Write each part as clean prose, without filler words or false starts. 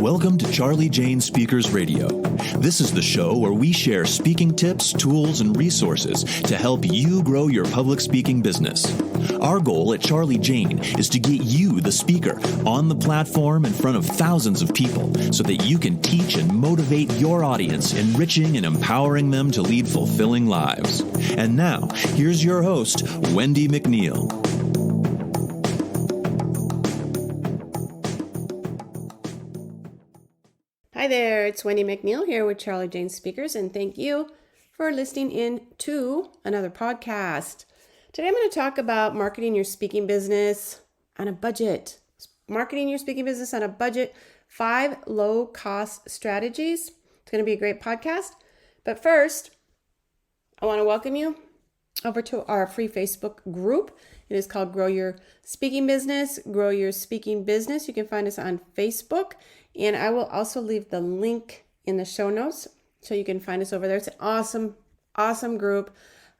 Welcome to Charlie Jane Speakers Radio. This is the show where we share speaking tips, tools, and resources to help you grow your public speaking business. Our goal at Charlie Jane is to get you, the speaker, on the platform in front of thousands of people so that you can teach and motivate your audience, enriching and empowering them to lead fulfilling lives. And now, here's your host, Wendi McNeil. Hi there, it's Wendi McNeil here with Charlie Jane Speakers, and thank you for listening in to another podcast. Today I'm going to talk about marketing your speaking business on a budget. Marketing your speaking business on a budget, 5 low-cost strategies. It's going to be a great podcast. But first, I want to welcome you over to our free Facebook group. It is called Grow Your Speaking Business. Grow Your Speaking Business. You can find us on Facebook. And I will also leave the link in the show notes so you can find us over there. It's an awesome group.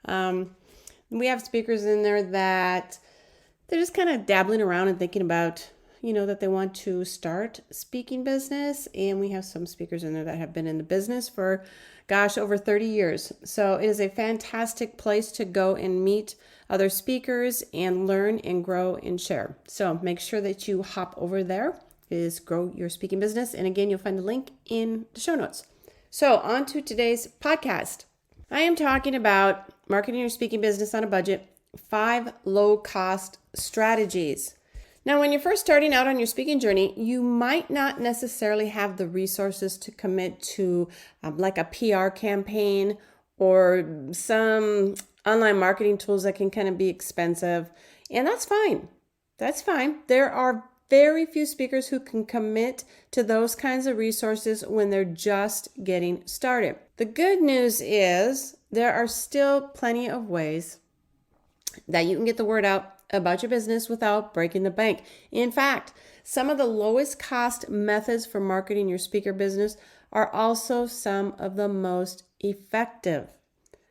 We have speakers in there that they're just kind of dabbling around and thinking about, that they want to start speaking business. And we have some speakers in there that have been in the business for, over 30 years. So it is a fantastic place to go and meet other speakers and learn and grow and share. So make sure that you hop over there. It is Grow Your Speaking Business. And again, you'll find the link in the show notes. So on to today's podcast. I am talking about marketing your speaking business on a budget, 5 low-cost strategies. Now, when you're first starting out on your speaking journey, you might not necessarily have the resources to commit to like a PR campaign or some online marketing tools that can kind of be expensive. And that's fine. That's fine. There are very few speakers who can commit to those kinds of resources when they're just getting started. The good news is there are still plenty of ways that you can get the word out about your business without breaking the bank. In fact, some of the lowest cost methods for marketing your speaker business are also some of the most effective.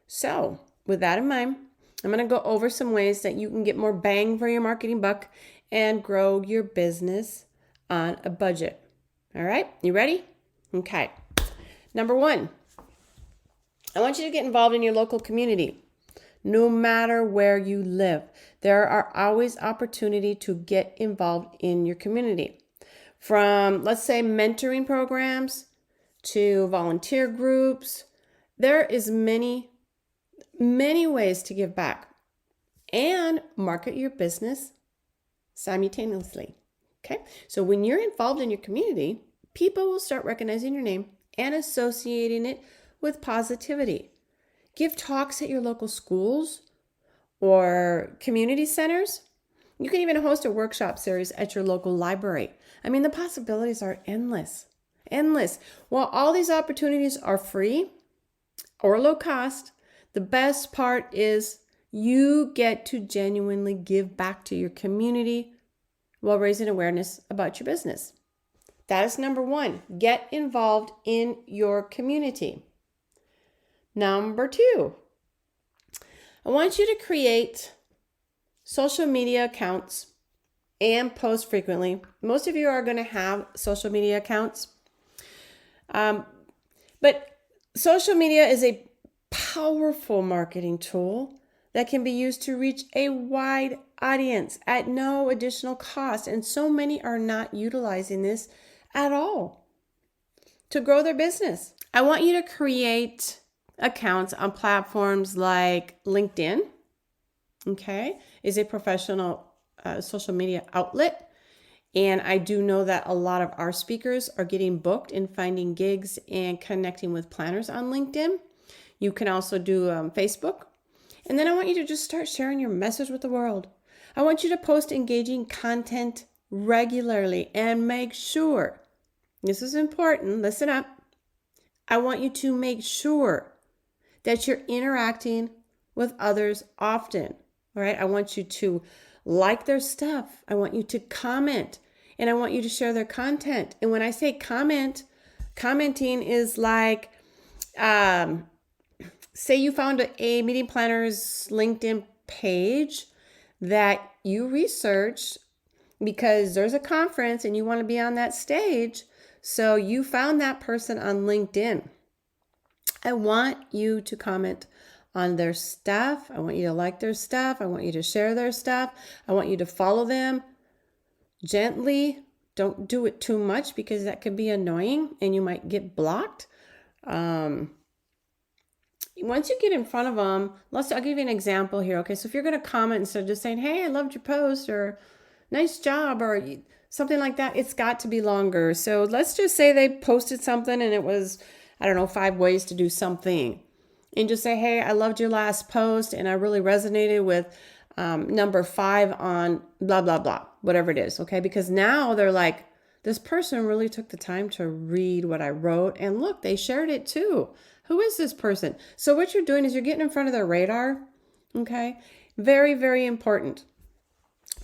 So, with that in mind, I'm going to go over some ways that you can get more bang for your marketing buck and grow your business on a budget. All right, you ready? Okay. Number 1, I want you to get involved in your local community. No matter where you live, there are always opportunity to get involved in your community. From, let's say, mentoring programs to volunteer groups, there is many ways to give back and market your business simultaneously. Okay, so when you're involved in your community, people will start recognizing your name and associating it with positivity. Give talks at your local schools or community centers. You can even host a workshop series at your local library. I mean, the possibilities are endless. While all these opportunities are free or low cost, the best part is you get to genuinely give back to your community while raising awareness about your business. That is number 1. Get involved in your community. Number 2, I want you to create social media accounts and post frequently. Most of you are going to have social media accounts. But social media is a powerful marketing tool that can be used to reach a wide audience at no additional cost. And so many are not utilizing this at all to grow their business. I want you to create accounts on platforms like LinkedIn, is a professional social media outlet. And I do know that a lot of our speakers are getting booked and finding gigs and connecting with planners on LinkedIn. You can also do Facebook. And then I want you to just start sharing your message with the world. I want you to post engaging content regularly and make sure, this is important, listen up. I want you to make sure that you're interacting with others often. All right. I want you to like their stuff. I want you to comment, and I want you to share their content. And when I say commenting is like, say you found a meeting planner's LinkedIn page that you researched because there's a conference and you want to be on that stage. So you found that person on LinkedIn. I want you to comment on their stuff. I want you to like their stuff. I want you to share their stuff. I want you to follow them gently. Don't do it too much because that could be annoying and you might get blocked. Once you get in front of them, I'll give you an example here. Okay, so if you're going to comment instead of just saying, hey, I loved your post or nice job or something like that, it's got to be longer. So let's just say they posted something and it was, 5 ways to do something. And just say, hey, I loved your last post and I really resonated with number 5 on blah, blah, blah, whatever it is. Okay, because now they're like, this person really took the time to read what I wrote. And look, they shared it too. Who is this person? So what you're doing is you're getting in front of their radar. Okay, very, very important.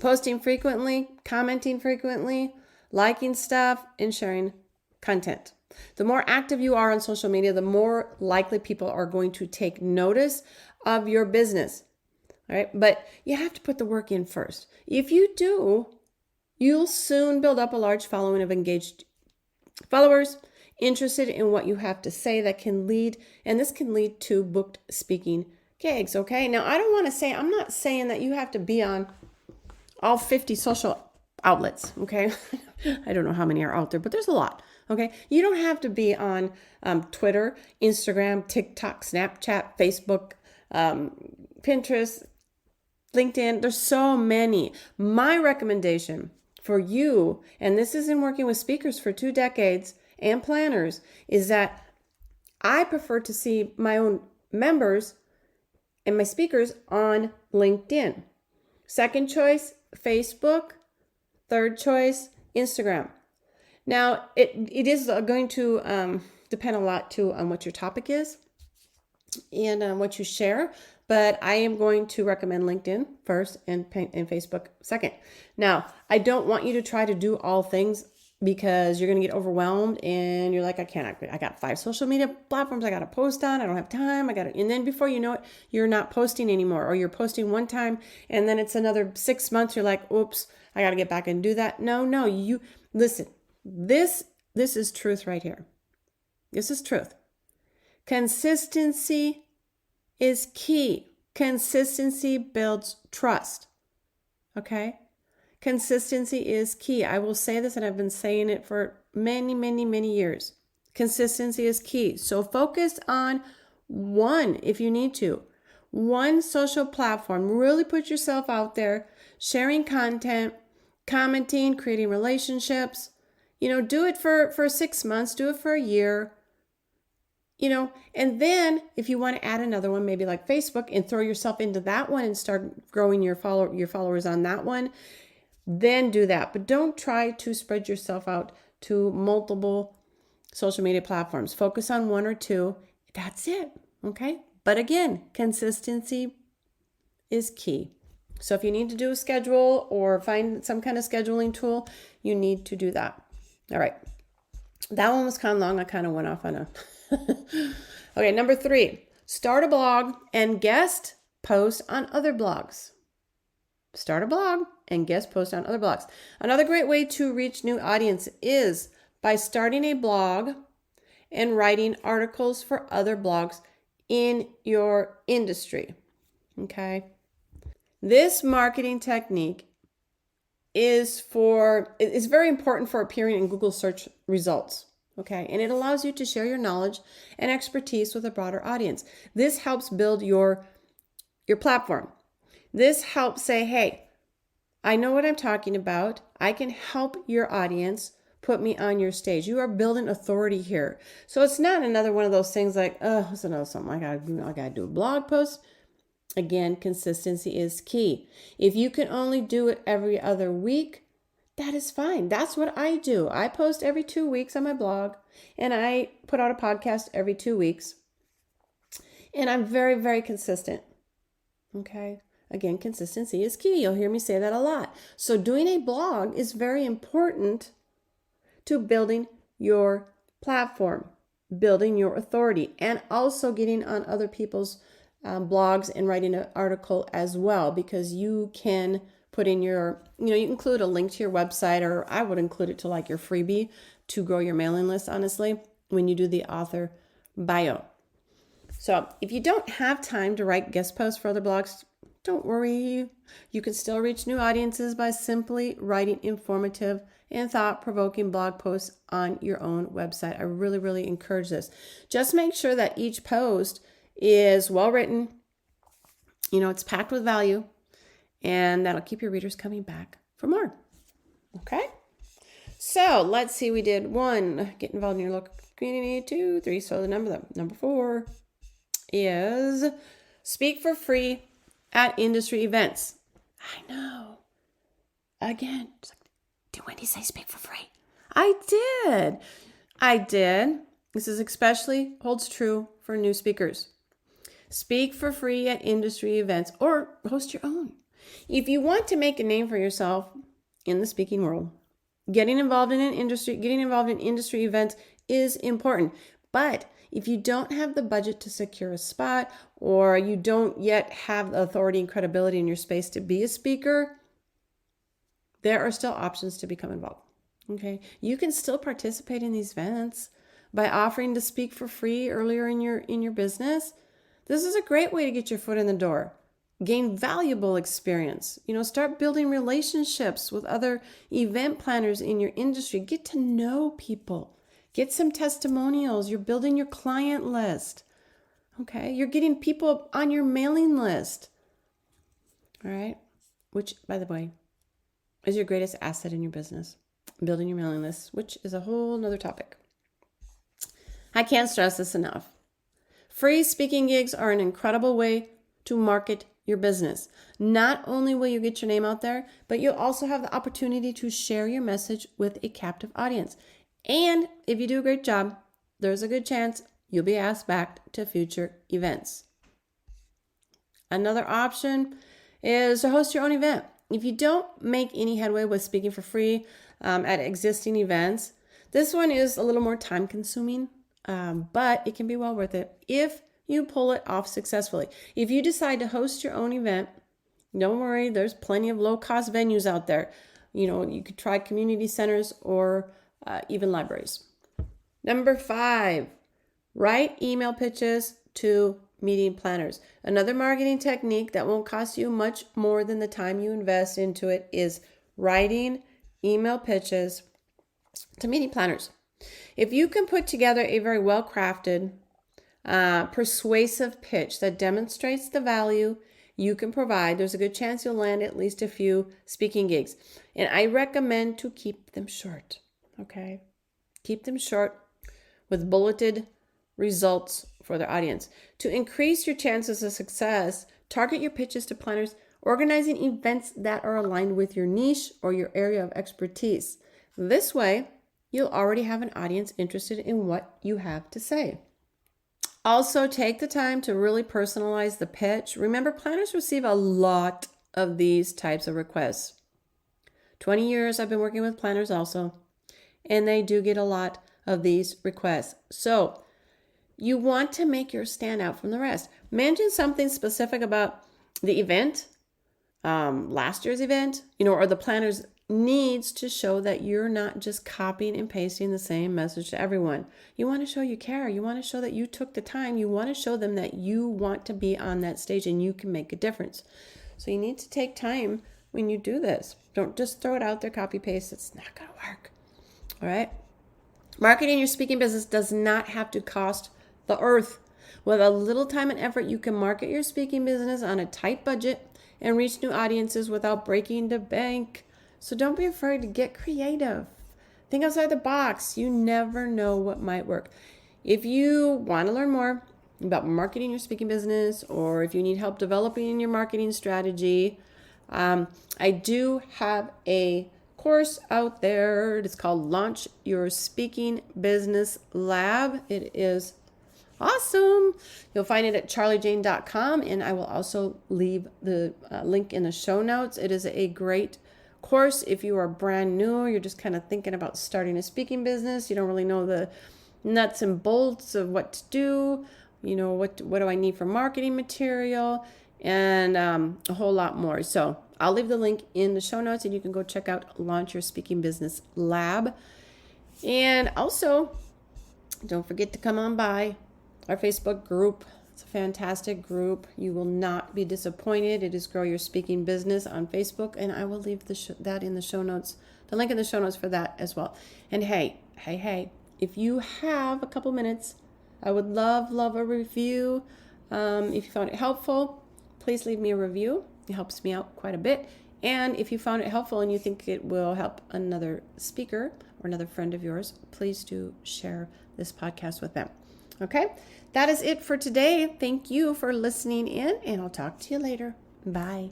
Posting frequently, commenting frequently, liking stuff, and sharing content. The more active you are on social media, the more likely people are going to take notice of your business. All right, but you have to put the work in first. If you do, you'll soon build up a large following of engaged followers interested in what you have to say that can lead, and this can lead to booked speaking gigs. Okay, now I'm not saying that you have to be on all 50 social outlets. Okay, I don't know how many are out there, but there's a lot. Okay, you don't have to be on Twitter, Instagram, TikTok, Snapchat, Facebook, Pinterest, LinkedIn. There's so many. My recommendation for you, and this is in working with speakers for 2 decades and planners, is that I prefer to see my own members and my speakers on LinkedIn. Second choice, Facebook. Third choice, Instagram. Now, it is going to depend a lot too on what your topic is and what you share, but I am going to recommend LinkedIn first and Facebook second. Now, I don't want you to try to do all things because you're going to get overwhelmed and you're like, I got 5 social media platforms I got to post on. I don't have time. And then before you know it, you're not posting anymore, or you're posting one time and then it's another 6 months. You're like, oops, I got to get back and do that. No, you listen, this is truth right here. This is truth. Consistency is key. Consistency builds trust. Okay? Consistency is key. I will say this, and I've been saying it for many, many, many years. Consistency is key. So focus on one if you need to. One social platform. Really put yourself out there, sharing content, commenting, creating relationships. Do it for 6 months, do it for a year. And then if you want to add another one, maybe like Facebook, and throw yourself into that one and start growing your followers on that one, then do that. But don't try to spread yourself out to multiple social media platforms. Focus on 1 or 2. That's it. Okay. But again, consistency is key. So if you need to do a schedule or find some kind of scheduling tool, you need to do that. All right. That one was kind of long. I kind of went off on a... Okay, number 3, start a blog and guest post on other blogs. Start a blog and guest post on other blogs. Another great way to reach new audience is by starting a blog and writing articles for other blogs in your industry. Okay. This marketing technique is very important for appearing in Google search results. Okay, and it allows you to share your knowledge and expertise with a broader audience. This helps build your platform. This helps say, hey, I know what I'm talking about. I can help your audience. Put me on your stage. You are building authority here. So it's not another one of those things like, oh, it's another something I gotta do a blog post. Again, consistency is key. If you can only do it every other week, that is fine. That's what I do. I post every 2 weeks on my blog, and I put out a podcast every 2 weeks. And I'm very, very consistent. Okay. Again, consistency is key. You'll hear me say that a lot. So doing a blog is very important to building your platform, building your authority, and also getting on other people's blogs and writing an article as well, because you can put in your, you include a link to your website, or I would include it to like your freebie to grow your mailing list, honestly, when you do the author bio. So if you don't have time to write guest posts for other blogs, don't worry. You can still reach new audiences by simply writing informative and thought-provoking blog posts on your own website. I really, really encourage this. Just make sure that each post is well written, it's packed with value, and that'll keep your readers coming back for more. Okay? So let's see, we did 1, get involved in your local community, 2, 3, so number 4 is speak for free at industry events. I know. Again, did Wendi say speak for free? I did. This is especially holds true for new speakers. Speak for free at industry events or host your own. If you want to make a name for yourself in the speaking world, getting involved in industry events is important. But if you don't have the budget to secure a spot, or you don't yet have the authority and credibility in your space to be a speaker, there are still options to become involved. Okay, you can still participate in these events by offering to speak for free earlier in your business. This is a great way to get your foot in the door, gain valuable experience, start building relationships with other event planners in your industry, get to know people, get some testimonials, you're building your client list. Okay, you're getting people on your mailing list. All right, which, by the way, is your greatest asset in your business, building your mailing list, which is a whole nother topic. I can't stress this enough. Free speaking gigs are an incredible way to market your business. Not only will you get your name out there, but you'll also have the opportunity to share your message with a captive audience. And if you do a great job, there's a good chance you'll be asked back to future events. Another option is to host your own event. If you don't make any headway with speaking for free at existing events, this one is a little more time consuming, but it can be well worth it if you pull it off successfully. If you decide to host your own event, don't worry, there's plenty of low-cost venues out there. You could try community centers or even libraries. Number 5, write email pitches to meeting planners. Another marketing technique that won't cost you much more than the time you invest into it is writing email pitches to meeting planners. If you can put together a very well-crafted, persuasive pitch that demonstrates the value you can provide, there's a good chance you'll land at least a few speaking gigs. And I recommend to keep them short. Okay? Keep them short with bulleted results for their audience. To increase your chances of success, target your pitches to planners organizing events that are aligned with your niche or your area of expertise. This way, you'll already have an audience interested in what you have to say. Also, take the time to really personalize the pitch. Remember, planners receive a lot of these types of requests. 20 years I've been working with planners also, and they do get a lot of these requests. So you want to make yours stand out from the rest. Mention something specific about the event, last year's event, or the planner's needs to show that you're not just copying and pasting the same message to everyone. You want to show you care. You want to show that you took the time. You want to show them that you want to be on that stage and you can make a difference. So you need to take time when you do this. Don't just throw it out there, copy paste. It's not going to work. All right. Marketing your speaking business does not have to cost the earth. With a little time and effort, you can market your speaking business on a tight budget and reach new audiences without breaking the bank. So don't be afraid to get creative. Think outside the box. You never know what might work. If you want to learn more about marketing your speaking business, or if you need help developing your marketing strategy, I do have a course out there. It's called Launch Your Speaking Business Lab. It is awesome. You'll find it at charliejane.com, and I will also leave the link in the show notes. It is a great course if you are brand new, you're just kind of thinking about starting a speaking business, you don't really know the nuts and bolts of what to do, what do I need for marketing material, and a whole lot more. So I'll leave the link in the show notes, and you can go check out Launch Your Speaking Business Lab. And also, don't forget to come on by our Facebook group. It's a fantastic group. You will not be disappointed. It is Grow Your Speaking Business on Facebook, and I will leave that in the show notes, the link in the show notes for that as well. And hey, if you have a couple minutes, I would love a review. If you found it helpful, please leave me a review. It helps me out quite a bit. And if you found it helpful and you think it will help another speaker or another friend of yours, please do share this podcast with them. Okay, that is it for today. Thank you for listening in, and I'll talk to you later. Bye.